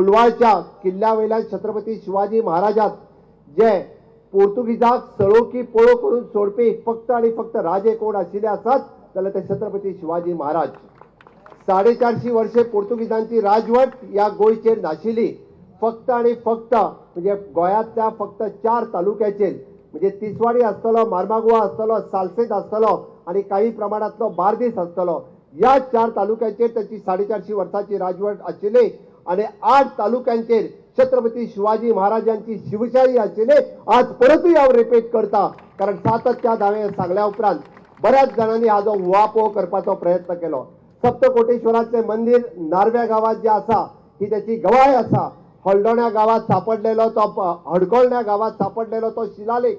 पुलवालच्या किल्ल्यावयल्यान छत्रपती शिवाजी महाराजात जे पोर्तुगीजाक सळो की पळो करून सोडपी फक्त आणि फक्त राजे कोण आशिल्ले आसात जाल्यार ते छत्रपती शिवाजी महाराज. 450 वर्षे पोर्तुगीजांची राजवट या गोंयचेर नाशिल्ली. फक्त आणि फक्त म्हणजे गोंयांतल्या फक्त 4 तालुक्याचेर म्हणजे तिसवाडी आसतलो, मार्मागुआ आसतलो, सालसेत आसतलो आणि काही प्रमाणातलो बार्देस आसतलो. या 4 तालुक्यांचेर त्याची 450 वर्षाची राजवट आशिल्ली आणि 8 तालुक्यांचेर छत्रपती शिवाजी महाराजांची शिवशाही आशिल्ली. आज परतूय हांव रिपीट करता कारण सातत्यान हांवें सांगल्या उपरांत बऱ्याच जणांनी हाजो उहापोह करपाचो प्रयत्न केलो. सप्तकोटेश्वराचें मंदिर नार्व्या गावात जे आसा ही त्याची गवाय आसा. हळदोण्या गावात सापडलेलो तो हडकोळण्या गावात सापडलेलो तो शिलालेख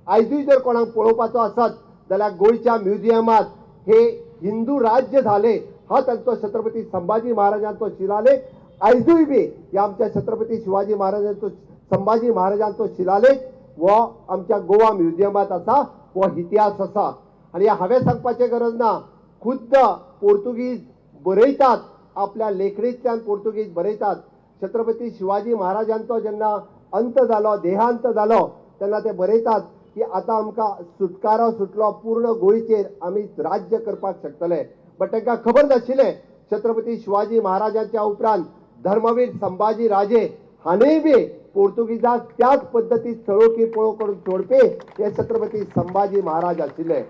आयजूय जर कोणाक पळोवपाचो आसत जाल्यार गोंयच्या म्युझियमात हे हिंदू राज्य झाले हा त्यांचा छत्रपती संभाजी महाराजांचो शिलालेख आयजूय बी या आमच्या छत्रपती शिवाजी महाराजांचो संभाजी महाराजांचो शिलालेख वो आमच्या गोवा म्युझियमात आसा. वो इतिहास आसा आणि हांवें सांगपाची गरज ना. खुद्द पोर्तुगीज बरयतात आपल्या लेखणींतल्यान पोर्तुगीज बरयतात. छत्रपती शिवाजी महाराजांचो जेन्ना अंत जालो देहांत जालो तेन्ना ते बरयतात की आता आमकां सुटकारो सुटलो पूर्ण गोंयचेर आमी राज्य करपाक शकतले. बट तांकां खबर नाशिल्लें छत्रपती शिवाजी महाराजांच्या उपरांत धर्मवीर संभाजी राजे हाणेंय बी पोर्तुगीजाक त्याच पद्दतीन सळो की पळो करून सोडपी हे छत्रपती संभाजी महाराज आशिल्ले.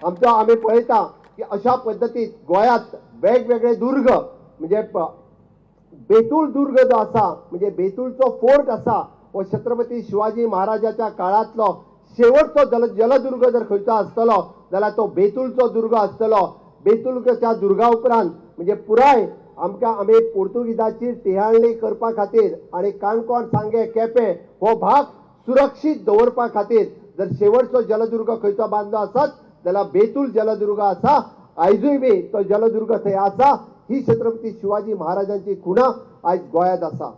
आमी पळयता की अशा पद्दतीन गोंयांत वेगवेगळे दुर्ग म्हणजे बेतूळ दुर्ग जो आसा म्हणजे बेतूळचो फोर्ट आसा वो छत्रपती शिवाजी महाराजाच्या काळांतलो शेवटचो जलदुर्ग जर खंयचो आसतलो जाल्यार तो बेतूळचो दुर्ग आसतलो. बेतूळच्या दुर्गा उपरांत म्हणजे पुराय आमी पोर्तुगीजाची टिहाळणी करपा खातीर आणि काणकोण सांगे केपें हो भाग सुरक्षीत दवरपा खातीर जर शेवटचो जलदुर्ग खंयचो बांदलो आसत जाल्यार बेतूळ जलदुर्ग आसा. आयजूय बी तो जलदुर्ग थंय आसा. ही छत्रपती शिवाजी महाराजांची खुणा आयज गोंयांत आसा.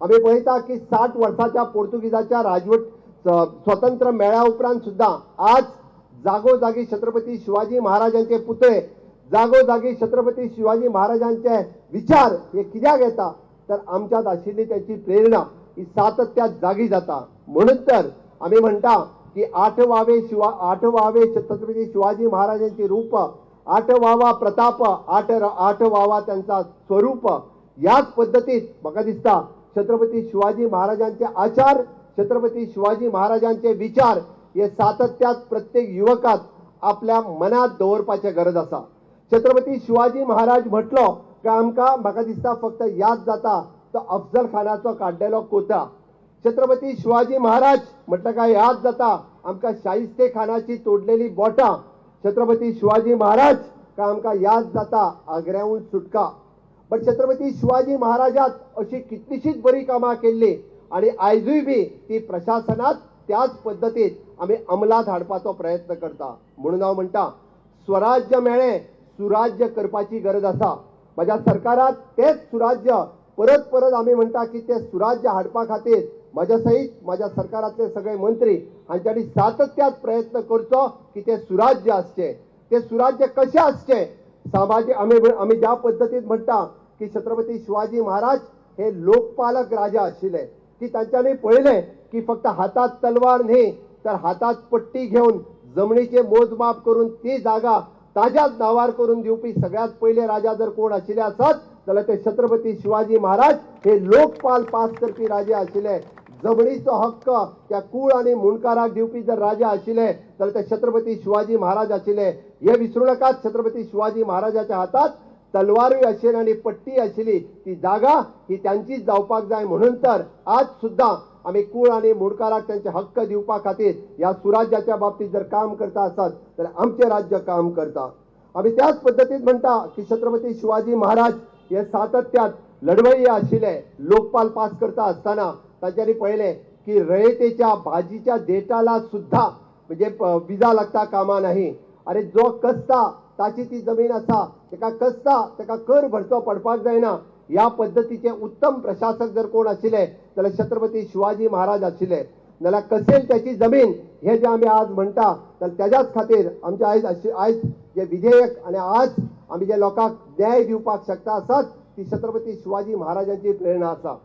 आमी पळयता की 60 वर्साच्या पोर्तुगीजाच्या राजवट स्वतंत्र मेळ्या उपरांत सुद्दां आज जागोजागी छत्रपती शिवाजी महाराजांचे पुतळे जागोजागी छत्रपती शिवाजी महाराजांचे विचार हे कित्याक येता तर आमच्यात आशिल्ली त्याची प्रेरणा ही सातत्यात जागी जाता. म्हणून तर आमी म्हणटा की आठवावे छत्रपती शिवाजी महाराजांची रूप 8वावा प्रताप 8वावा त्यांचा स्वरूप. याच पद्धतीत म्हाका दिसता छत्रपती शिवाजी महाराजांचे आचार छत्रपती शिवाजी महाराजांचे विचार हे सातत्यात प्रत्येक युवकात आपल्या मनात दवरपाची गरज आसा. छत्रपती शिवाजी महाराज म्हटलो की आमकां म्हाका दिसता फक्त याद जाता तो अफजल खानाचो काडलेलो कोता. छत्रपती शिवाजी महाराज म्हटलं काय याद जाता आमकां शाहिस्ते खानाची तोडलेली बोटां. छत्रपती शिवाजी महाराज का आमकां याद जाता आग्र्याहून सुटका. पण छत्रपती शिवाजी महाराजात अशी कितलीशीच बरी कामां केल्ली आणि आयजूय बी ती प्रशासनात त्याच पद्दतीत आमी अंमलात हाडपाचो प्रयत्न करता. म्हणून हांव म्हणटा स्वराज्य मेळ्ळें सुराज्य करपाची गरज आसा. माझ्या सरकारात तेच सुराज्य परत परत आमी म्हणटा की ते सुराज्य हाडपा खातीर माझ्या सहित माझ्या सरकारातले सगळे मंत्री हांच्यानी सातत्यात प्रयत्न करचो की ते सुराज्य आसचे. ते सुराज्य कशें आसचे सामाजिक आमी ज्या पद्दतीन म्हणटा की छत्रपती शिवाजी महाराज हे लोकपालक राजा आशिल्ले की तांच्यांनी पळयलें की फक्त हातात तलवार न्ही तर हातात पट्टी घेवन जमनीचे मोजमाप करून ती जागा ताज्याच नांवार करून दिवपी सगळ्यात पयले राजा जर कोण आशिल्ले आसत जाल्यार ते छत्रपती शिवाजी महाराज हे लोकपाल पास करपी राजे आशिल्ले. जमनीचो हक्क त्या कूळ आणि मुणकाराक दिवपी जर राजा आशिल्ले जाल्यार ते छत्रपती शिवाजी महाराज आशिल्ले. हे विसरू नाकात छत्रपती शिवाजी महाराजाच्या हातात तलवारूय आशिल्ली आणि पट्टी आशिल्ली. ती जागा ही त्यांचीच जावपाक जाय. म्हणून तर आज सुद्धा आमी कूळ आणि मुणकाराक त्यांचे हक्क दिवपा खातीर या सुराज्याच्या बाबतीत जर काम करता आसत जाल्यार आमचे राज्य काम करता. आमी त्याच पद्दतीन म्हणटा की छत्रपती शिवाजी महाराज हे सातत्यात लढवय्ये आशिल्ले. लोकपाल पास करता आसतना तांच्यांनी पळयलें की रयतेच्या भाजीच्या देठाला सुद्धा म्हणजे विजा लागता कामा नाही. अरे जो कसता ताची ती जमीन आसा तेका कसता तेका कर भरचो पडपाक जायना. या पद्धतीचे उत्तम प्रशासक जर कोण आशिल्ले जाल्यार छत्रपती शिवाजी महाराज आशिल्ले. नाल्यार कसेल त्याची जमीन हे जे आमी आज म्हणटा तर त्याच्याच खातीर आमचे आयज जे विधेयक आणि आज आमी जे लोकांक न्याय दिवपाक शकता आसात ती छत्रपती शिवाजी महाराजांची प्रेरणा आसा.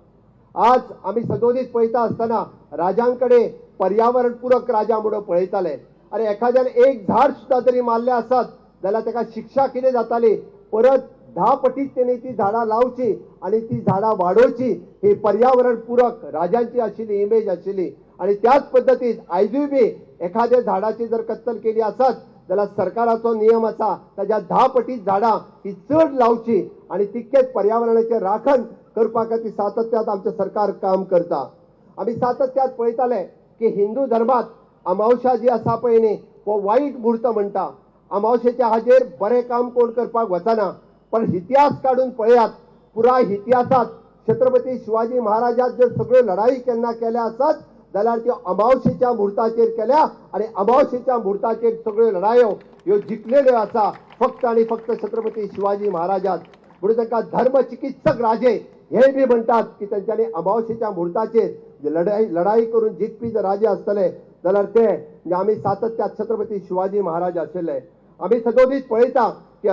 आज आम्ही सदोदीत पळयता असताना राजांकडे पर्यावरणपूरक राजा म्हणून पळयताले. अरे एखाद्यान एक झाड सुद्धा जरी मारले असत जाल्यार ताका शिक्षा कितें जाताली, परत 10 पटीत तेणी ती झाडां लावची आणि ती झाडां वाडोवची, ही पर्यावरणपूरक राजांची आशिल्ली इमेज आशिल्ली. आणि त्याच पद्दतीन आयजूय बी एखाद्या झाडाची जर कत्तल केली असत जाल्यार सरकाराचो नियम आसा ताच्या 10 पटीत झाडां ही चड लावची आणि तितकेच पर्यावरणाचे राखण करपा खातीर सातत्यात आमचे सरकार काम करता. आमी सातत्यात पळयताले की हिंदू धर्मात अमावस्या जी आसा पळय न्ही हो वायट मुहूर्त म्हणटा. अमावस्येच्या हाजेर बरें काम कोण करपाक वचना, पण इतिहास काढून पळयात, पुराय इतिहासात छत्रपती शिवाजी महाराजात जर सगळ्यो लढाई केन्ना केल्या आसत जाल्यार त्यो अमावस्येच्या मुहूर्ताचेर केल्या आणि अमावस्येच्या मुहूर्ताचेर सगळ्यो लढायो ह्यो जिखलेल्यो आसा फक्त आणि फक्त छत्रपती शिवाजी महाराजात. म्हणून तांकां धर्म चिकित्सक राजे हे बी म्हणटात की त्यांच्यानी अमावस्येच्या मुहूर्ताचेर लढाई करून जिखपी जर राजे आसतले जाल्यार ते म्हणजे आमी सातत्यात छत्रपती शिवाजी महाराज आशिल्ले. आमी सदोदीत पळयता की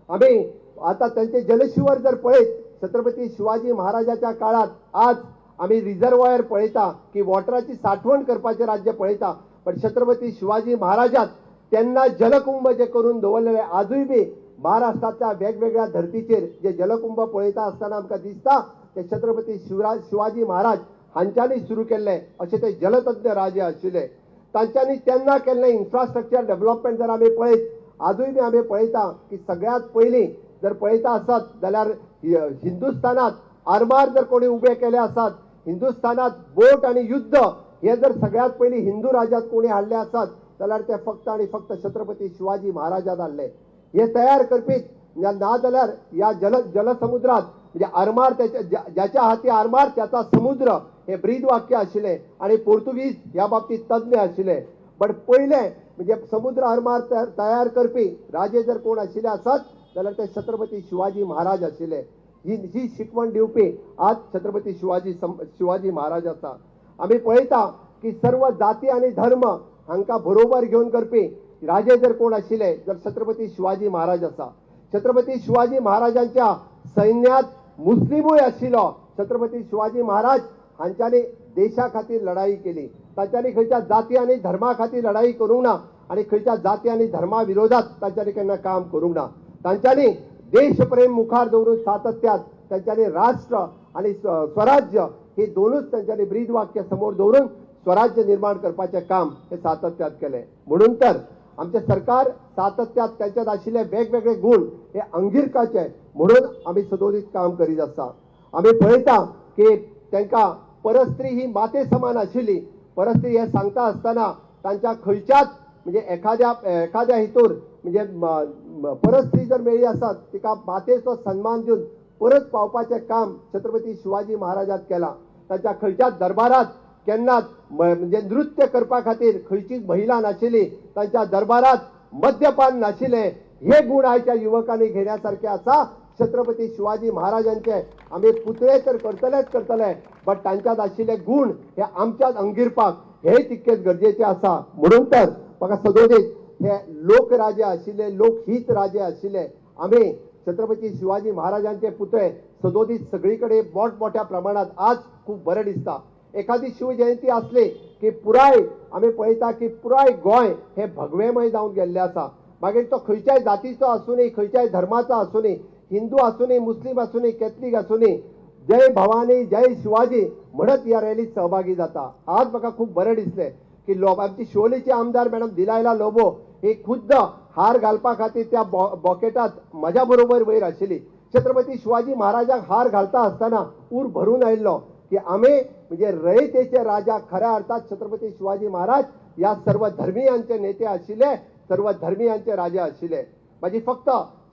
आमी आता त्यांचे जलशिवर जर पळयत छत्रपती शिवाजी महाराजाच्या काळात आज आम्ही रिझर्वायर पळयता की वॉटराची साठवण करपाचे राज्य पळयता, पण छत्रपती शिवाजी महाराजात त्यांना जलकुंभ जे करून दवरलेले आजूय बी महाराष्ट्राच्या वेगवेगळ्या धर्तीचेर जे जलकुंभ पळयता असताना आमकां दिसता ते छत्रपती शिवाजी महाराज हांच्यांनी सुरू केल्ले अशे ते जलतज्ञ राजे आशिल्ले. तांच्यांनी तेन्ना केल्ले इन्फ्रास्ट्रक्चर डेव्हलपमेंट जर आमी पळयत आजूय बी आमी पळयता की सगळ्यात पयलीं जर पळयता आसत जाल्यार हिंदुस्थानात आरमार जर कोणी उबे केले आसत, हिंदुस्थानात बोट आणि युद्ध हे जर सगळ्यात पयलीं हिंदू राज्यात कोणी हाडले आसत जाल्यार ते फक्त आणि फक्त छत्रपती शिवाजी महाराजात हाडले. हे तयार करपीत ना जाल्यार या जलसमुद्रात म्हणजे आरमार ज्याच्या हाती आरमार त्याचा समुद्र हे ब्रीद वाक्य आशिल्ले आणि पोर्तुगीज ह्या बाबतीत तज्ञ आशिल्ले. पण पहिले म्हणजे समुद्र आरमार तयार करपी राजे जर कोण आशिल्ले आसत जाल्यार ते छत्रपती शिवाजी महाराज आशिल्ले. ही शिकवण दिवपी आज छत्रपती शिवाजी महाराज आसा. आम्ही पळयता की सर्व जाती आणि धर्म हांकां बरोबर घेवन करपी राजे जर कोण आशिल्ले जर छत्रपती शिवाजी महाराज आसा. छत्रपती शिवाजी महाराजांच्या सैन्यात मुस्लिमूय आशिल्लो. छत्रपती शिवाजी महाराज हांच्यांनी देशा खातीर लढाई केली. तांच्यांनी खंयच्या जाती आनी धर्मा खातीर लढाई करूंक ना आणि खंयच्या जाती आनी धर्मा विरोधात तांच्यांनी केन्ना काम करूंक ना. तांच्यांनी देशप्रेम मुखार दवरून सातत्यात त्यांच्यानी राष्ट्र आणि स्वराज्य हे दोनच त्यांच्यानी ब्रीद वाक्य समोर दवरून स्वराज्य निर्माण करपाचे काम हे सातत्यात केले. म्हणून तर आमचे सरकार सातत्यात त्यांच्यात आशिल्ले वेगवेगळे गुण हे अंगिरकाचे म्हणून आम्ही सदोदीत काम करीत आसा. आम्ही पळयता की त्यांका परस्त्री ही माते समान आशिल्ली. परस्त्री हे सांगता असताना तांच्या खंयच्याच म्हणजे एखाद्या हितूर म्हणजे परस्त्री जर मेळ्ळी आसत तिका मातेचो सन्मान दिवन परत पावपाचे काम छत्रपती शिवाजी महाराजात केला. तांच्या खंयच्याच दरबारात केन्नाच म्हणजे नृत्य करपा खातीर खंयचीच महिला नाशिल्ली. तांच्या दरबारात मद्यपान नाशिल्ले. हे गुण आयच्या युवकांनी घेण्यासारखे आसा. छत्रपती शिवाजी महाराजांचे आम्ही पुतळे तर करतले पण तांच्यात आशिल्ले गुण हे आमच्यात अंगिरपाक हे तितकेच गरजेचे आसा. म्हणून तर म्हाका सदोदीत हे लोकराजे आशिल्ले लोकहित राजे आशिल्ले आम्ही छत्रपती शिवाजी महाराजांचे पुतळे सदोदीत सगळीकडे मोठमोठ्या प्रमाणात आज खूप बरें दिसता. एखादी शिवजयंती असली की पुराय आम्ही पळयता की पुराय गोंय हे भगवेमय जावन गेल्ले आसा. मागीर तो खंयच्याय जातीचो आसूनी खंयच्याय धर्माचो आसूनी हिंदू आसूनी मुस्लिम आसूनी कॅथलीक आसूनी जय भवानी जय शिवाजी म्हणत या रॅलीत सहभागी जाता. आज म्हाका खूप बरें दिसले की आमची शिवोलेचे आमदार मॅडम दिलायला लोबो ही खुद्द हार घालपा खातीर त्या बॉकेटात म्हज्या बरोबर वयर आशिल्ली. छत्रपती शिवाजी महाराजाक हार घालता असताना उर भरून आयिल्लो की आम्ही म्हणजे रयतेचे राजा खऱ्या अर्थात छत्रपती शिवाजी महाराज या सर्व धर्मियांचे नेते आशिल्ले सर्व धर्मियांचे राजे आशिल्ले. माझी फक्त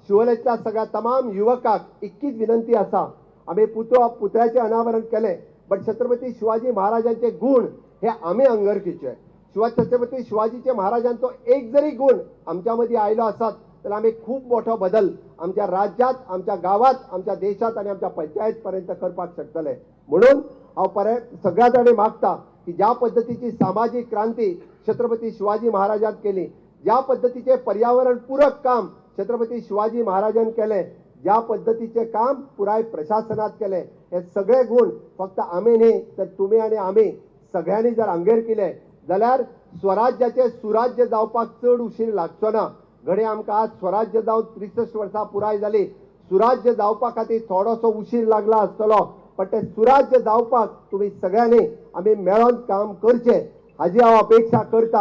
शिवोलेतल्या सगळ्या तमाम युवकांक इतकीच विनंती आसा. आम्ही पुतळ्याचे अनावरण केले पण छत्रपती शिवाजी महाराजांचे गुण हे आम्ही अंगरकीचे. छत्रपती शिवाजीचे महाराजांचो एक जरी गुण आमच्या मध्ये आयलो असत तर आम्ही खूप मोठा बदल आमच्या राज्यात आमच्या गावात आमच्या देशात आणि आमच्या पंचायत पर्यंत करपाक शकतले. म्हणून हांव सगळ्या जाणी मागता की ज्या पद्धतीची सामाजिक क्रांती छत्रपती शिवाजी महाराजांत केली ज्या पद्धतीचे पर्यावरण पूरक काम छत्रपती शिवाजी महाराजांनी केले ज्या पद्धतीचे काम पुराय प्रशासनात केले हे सगळे गुण फक्त आम्ही न्ही तर तुम्ही आणि आम्ही सगळ्यांनी जर अंगेर केले जाल्यार स्वराज्याचे सुराज्य जावपाक चड उशीर लागचो ना. घडये आमकां आज स्वराज्य जावन 63 वर्सां पुराय जाली. सुराज्य जावपा खातीर थोडोसो उशीर लागला आसतलो पण ते सुराज्य जावपाक तुम्ही सगळ्यांनी आम्ही मेळोन काम करचे हाजी हांव अपेक्षा करता.